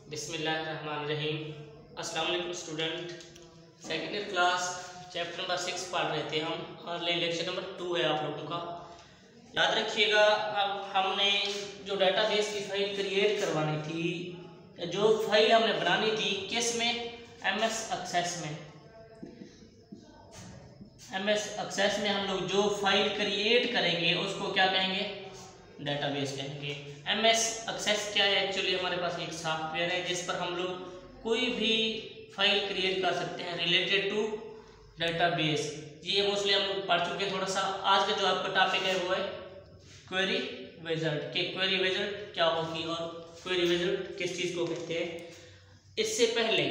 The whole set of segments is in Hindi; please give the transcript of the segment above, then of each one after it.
बिस्मिल्लाहिर्रहमानिर्रहीम। अस्सलाम वालेकुम student. Second year class chapter number 6 पढ़ रहे थे हम, और लेक्चर नंबर 2 है आप लोगों का। याद रखिएगा, अब हमने जो डाटाबेस की फाइल क्रिएट करवानी थी, जो फाइल हमने बनानी थी, किस में? एमएस एक्सेस में। एमएस एक्सेस में हम लोग जो फाइल क्रिएट करेंगे उसको क्या कहेंगे? डेटाबेस कहेंगे। एमएस एक्सेस क्या है? एक्चुअली हमारे पास एक सॉफ्टवेयर है जिस पर हम लोग कोई भी फाइल क्रिएट कर सकते हैं रिलेटेड टू डेटाबेस। ये मोस्टली हम लोग पढ़ चुके हैं थोड़ा सा। आज का जो आपका टॉपिक है वो है क्वेरी विजार्ड। के क्वेरी विजार्ड क्या होगी और क्वेरी विजार्ड किस चीज़ को कहते हैं। इससे पहले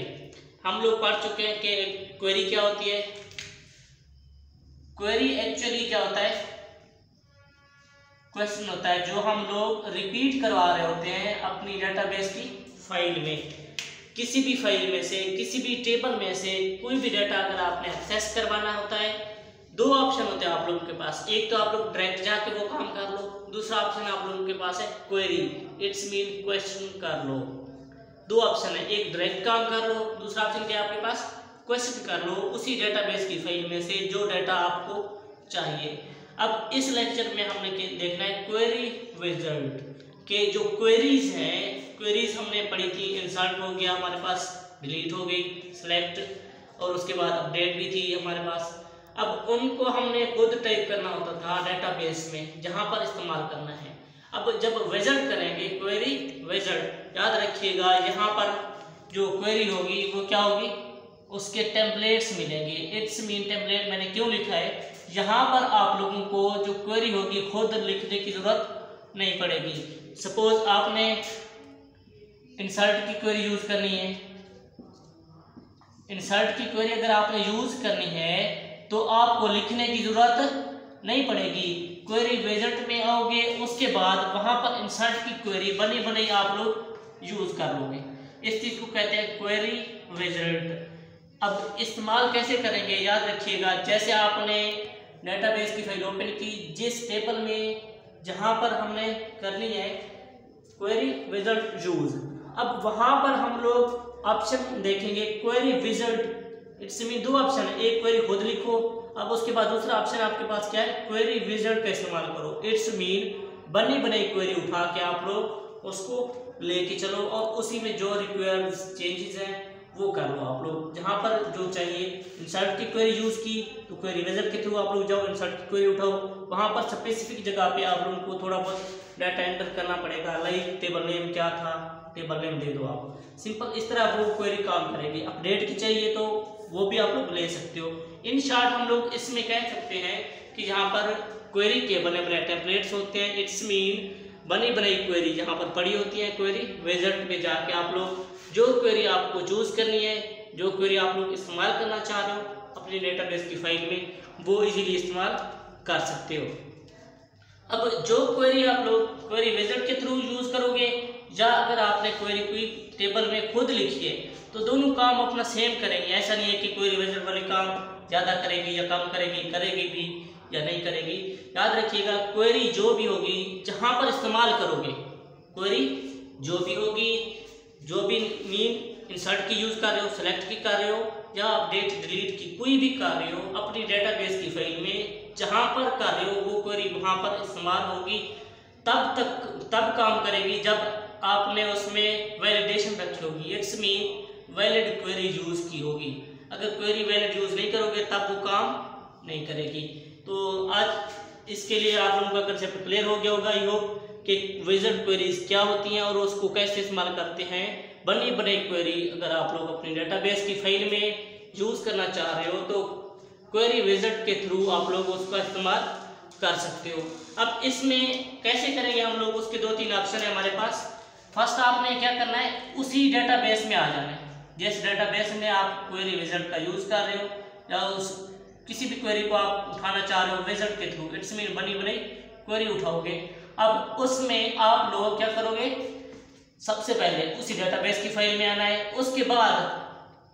हम लोग पढ़ चुके हैं कि क्वेरी क्या होती है। क्वेरी एक्चुअली क्या होता है? क्वेश्चन होता है जो हम लोग रिपीट करवा रहे होते हैं अपनी डेटाबेस की फाइल में। किसी भी फाइल में से, किसी भी टेबल में से कोई भी डाटा अगर आपने एक्सेस करवाना होता है, दो ऑप्शन होते हैं आप लोगों के पास। एक तो आप लोग डायरेक्ट जाके वो काम कर लो, दूसरा ऑप्शन आप लोगों के पास है क्वेरी, इट्स मीन क्वेश्चन कर लो। दो ऑप्शन है, एक डायरेक्ट काम कर लो, दूसरा ऑप्शन क्या है आपके पास? क्वेश्चन कर लो उसी डेटाबेस की फाइल में से जो डाटा आपको चाहिए। अब इस लेक्चर में हमने देखना है क्वेरी विजार्ड के जो क्वेरीज हैं। क्वेरीज हमने पढ़ी थी, इंसर्ट हो गया हमारे पास, डिलीट हो गई, सेलेक्ट, और उसके बाद अपडेट भी थी हमारे पास। अब उनको हमने खुद टाइप करना होता था डेटाबेस में जहां पर इस्तेमाल करना है। अब जब विजार्ड करेंगे, क्वेरी विजार्ड, याद रखिएगा यहाँ पर जो क्वेरी होगी वो क्या होगी? उसके टेम्पलेट्स मिलेंगे। इट्स मीन टेम्पलेट मैंने क्यों लिखा है? यहाँ पर आप लोगों को जो क्वेरी होगी खुद लिखने की जरूरत नहीं पड़ेगी। सपोज आपने इंसर्ट की क्वेरी यूज करनी है। इंसर्ट की क्वेरी अगर आपने यूज करनी है तो आपको लिखने की जरूरत नहीं पड़ेगी। क्वेरी विजार्ड में आओगे, उसके बाद वहां पर इंसर्ट की क्वेरी बनी बनाई आप लोग यूज कर लोगे। इस चीज को कहते हैं क्वेरी विजार्ड। अब इस्तेमाल कैसे करेंगे? याद रखिएगा, जैसे आपने डेटाबेस की फाइल ओपन की, जिस टेबल में जहां पर हमने करनी है क्वेरी विजार्ड यूज, अब वहां पर हम लोग ऑप्शन देखेंगे क्वेरी विजार्ड। इट्स मीन दो ऑप्शन है, एक क्वेरी खुद लिखो, अब उसके बाद दूसरा ऑप्शन आपके पास क्या है? क्वेरी विजार्ड का इस्तेमाल करो। इट्स मीन बनी बनाई क्वेरी उठा के आप लोग उसको लेके चलो और उसी में जो रिक्वायर्ड चेंजेस हैं वो कर लो आप लोग। जहां पर जो चाहिए, इंसर्ट की क्वेरी यूज की तो क्वेरी विजार्ड के थ्रू आप लोग जाओ, इंसर्ट की क्वेरी उठाओ, वहां पर स्पेसिफिक जगह पे आप लोगों को थोड़ा बहुत डाटा एंटर करना पड़ेगा। लाइक टेबल नेम क्या था, टेबल नेम दे दो आप। सिंपल इस तरह आप लोग क्वेरी काम करेगी। अपडेट की चाहिए तो वो भी आप लोग ले सकते हो। इन शॉर्ट हम लोग इसमें कह सकते हैं कि यहाँ पर क्वेरी के बने बनाए टेम्पलेट्स होते हैं। इट्स मीन बनी बनाई क्वेरी जहाँ पर पड़ी होती है। क्वेरी विजार्ड में जाके आप लोग जो क्वेरी आपको चूज करनी है, जो क्वेरी आप लोग इस्तेमाल करना चाह रहे हो अपनी डेटाबेस की फाइल में, वो इजीली इस्तेमाल कर सकते हो। अब जो क्वेरी आप लोग क्वेरी विजार्ड के थ्रू यूज करोगे या अगर आपने क्वेरी कोई टेबल में खुद लिखी है तो दोनों काम अपना सेम करेंगे। ऐसा नहीं है कि क्वेरी विजार्ड वाली काम ज़्यादा करेगी या कम करेगी, करेगी भी या नहीं करेगी। याद रखिएगा, क्वेरी जो भी होगी जहाँ पर इस्तेमाल करोगे, क्वेरी जो भी होगी, जो भी मीन इंसर्ट की यूज कर रहे हो, सेलेक्ट की कर रहे हो या अपडेट डिलीट की कोई भी कर रहे हो अपनी डेटाबेस की फाइल में, जहां पर कर रहे हो वो क्वेरी वहां पर इस्तेमाल होगी। तब काम करेगी जब आपने उसमें वैलिडेशन रखी होगी। It's mean valid query use की होगी। अगर क्वेरी वैलिड यूज नहीं करोगे तब वो काम नहीं करेगी। तो आज इसके लिए आप लोगों का कंसेप्ट क्लियर हो गया होगा आई होप कि विजार्ड क्वेरीज क्या होती हैं और उसको कैसे इस्तेमाल करते हैं। बनी बनाई क्वेरी अगर आप लोग अपनी डेटाबेस की फाइल में यूज करना चाह रहे हो तो क्वेरी विजार्ड के थ्रू आप लोग उसका इस्तेमाल कर सकते हो। अब इसमें कैसे करेंगे हम लोग, उसके दो तीन ऑप्शन है हमारे पास। फर्स्ट आपने क्या करना है, उसी डेटाबेस में आ जाना है जिस डेटाबेस में आप क्वेरी विजार्ड का यूज कर रहे हो या उस किसी भी क्वेरी को आप उठाना चाह रहे हो विजार्ड के थ्रू। इट्स मीन बनी बनाई क्वेरी उठाओगे। अब उसमें आप लोग क्या करोगे? सबसे पहले उसी डेटाबेस की फाइल में आना है। उसके बाद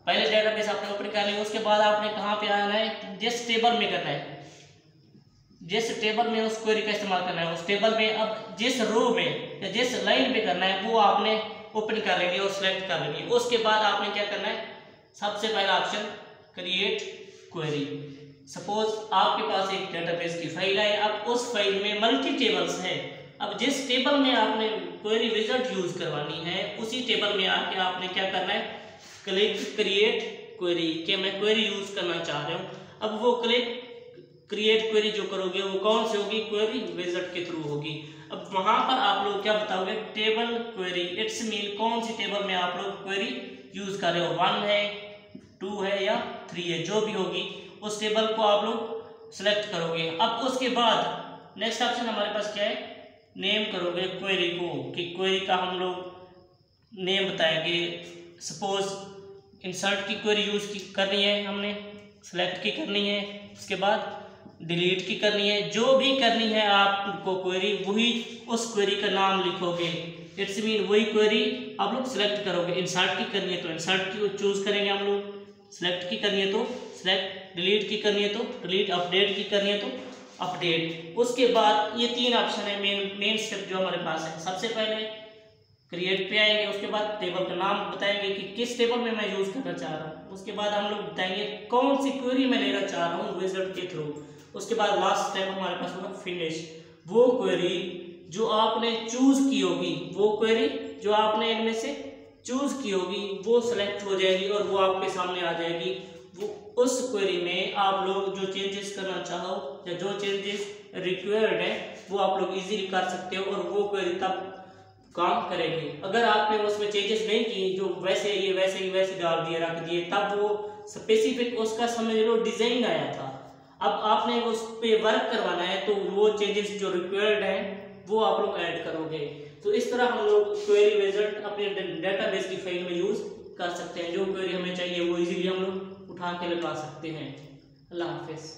पहले डेटाबेस आपने ओपन कर लिया, उसके बाद आपने कहाँ पे आना है? जिस टेबल में करना है, जिस टेबल में उस क्वेरी का इस्तेमाल करना है उस टेबल में, अब जिस रो में या जिस लाइन पे करना है वो आपने ओपन कर लेनी है और सिलेक्ट कर लेनी है। उसके बाद आपने क्या करना है, सबसे पहला ऑप्शन क्रिएट क्वेरी। सपोज आपके पास एक डेटाबेस की फाइल है, अब उस फाइल में मल्टी टेबल्स है। अब जिस टेबल में आपने क्वेरी विजार्ड यूज करवानी है उसी टेबल में आके आपने क्या करना है, क्लिक क्रिएट क्वेरी कि मैं क्वेरी यूज करना चाह रहा हूँ। अब वो क्लिक क्रिएट क्वेरी जो करोगे वो कौन सी होगी, क्वेरी विजार्ड के थ्रू होगी। अब वहां पर आप लोग क्या बताओगे, टेबल क्वेरी, इट्स मीन कौन सी टेबल में आप लोग क्वेरी यूज कर रहे हो, 1 है, 2 है या 3 है, जो भी होगी उस टेबल को आप लोग सिलेक्ट करोगे। अब उसके बाद नेक्स्ट ऑप्शन हमारे पास क्या है, नेम करोगे क्वेरी को, कि क्वेरी का हम लोग नेम बताएंगे। सपोज इंसर्ट की क्वेरी यूज करनी है, हमने सिलेक्ट की करनी है, उसके बाद डिलीट की करनी है, जो भी करनी है आपको क्वेरी, वही उस क्वेरी का नाम लिखोगे। इट्स मीन वही क्वेरी आप लोग सिलेक्ट करोगे। इंसर्ट की करनी है तो इंसर्ट की चूज करेंगे हम लोग, सिलेक्ट की करनी है तो सिलेक्ट, डिलीट की करनी है तो डिलीट, अपडेट की करनी है तो अपडेट। उसके बाद ये 3 ऑप्शन है मेन स्टेप जो हमारे पास है। सबसे पहले क्रिएट पे आएंगे, उसके बाद टेबल का नाम बताएंगे कि किस टेबल में मैं यूज करना चाह रहा हूँ, उसके बाद हम लोग बताएंगे कौन सी क्वेरी मैं लेना चाह रहा हूँ विजार्ड के थ्रू। उसके बाद लास्ट स्टेप हमारे पास होगा फिनिश। वो क्वेरी जो आपने चूज की होगी, वो क्वेरी जो आपने इनमें से चूज की होगी वो सिलेक्ट हो जाएगी और वो आपके सामने आ जाएगी। वो उस क्वेरी में आप लोग जो चेंजेस करना चाहो या जो चेंजेस रिक्वायर्ड है वो आप लोग इजीली कर सकते हो और वो क्वेरी तब काम करेगी। अगर आपने उसमें चेंजेस नहीं की, जो वैसे ही वैसे डाल दिए रख दिए, तब वो स्पेसिफिक उसका समझ लो डिजाइन आया था, अब आपने उस पे वर्क करवाना है तो वो चेंजेस जो रिक्वायर्ड है वो आप लोग ऐड करोगे। तो इस तरह हम लोग क्वेरी विजार्ड अपने डेटाबेस की फाइल में यूज कर सकते हैं। जो क्वेरी हमें चाहिए वो इजीली हम लोग उठा के लगा सकते हैं। अल्लाह हाफिज।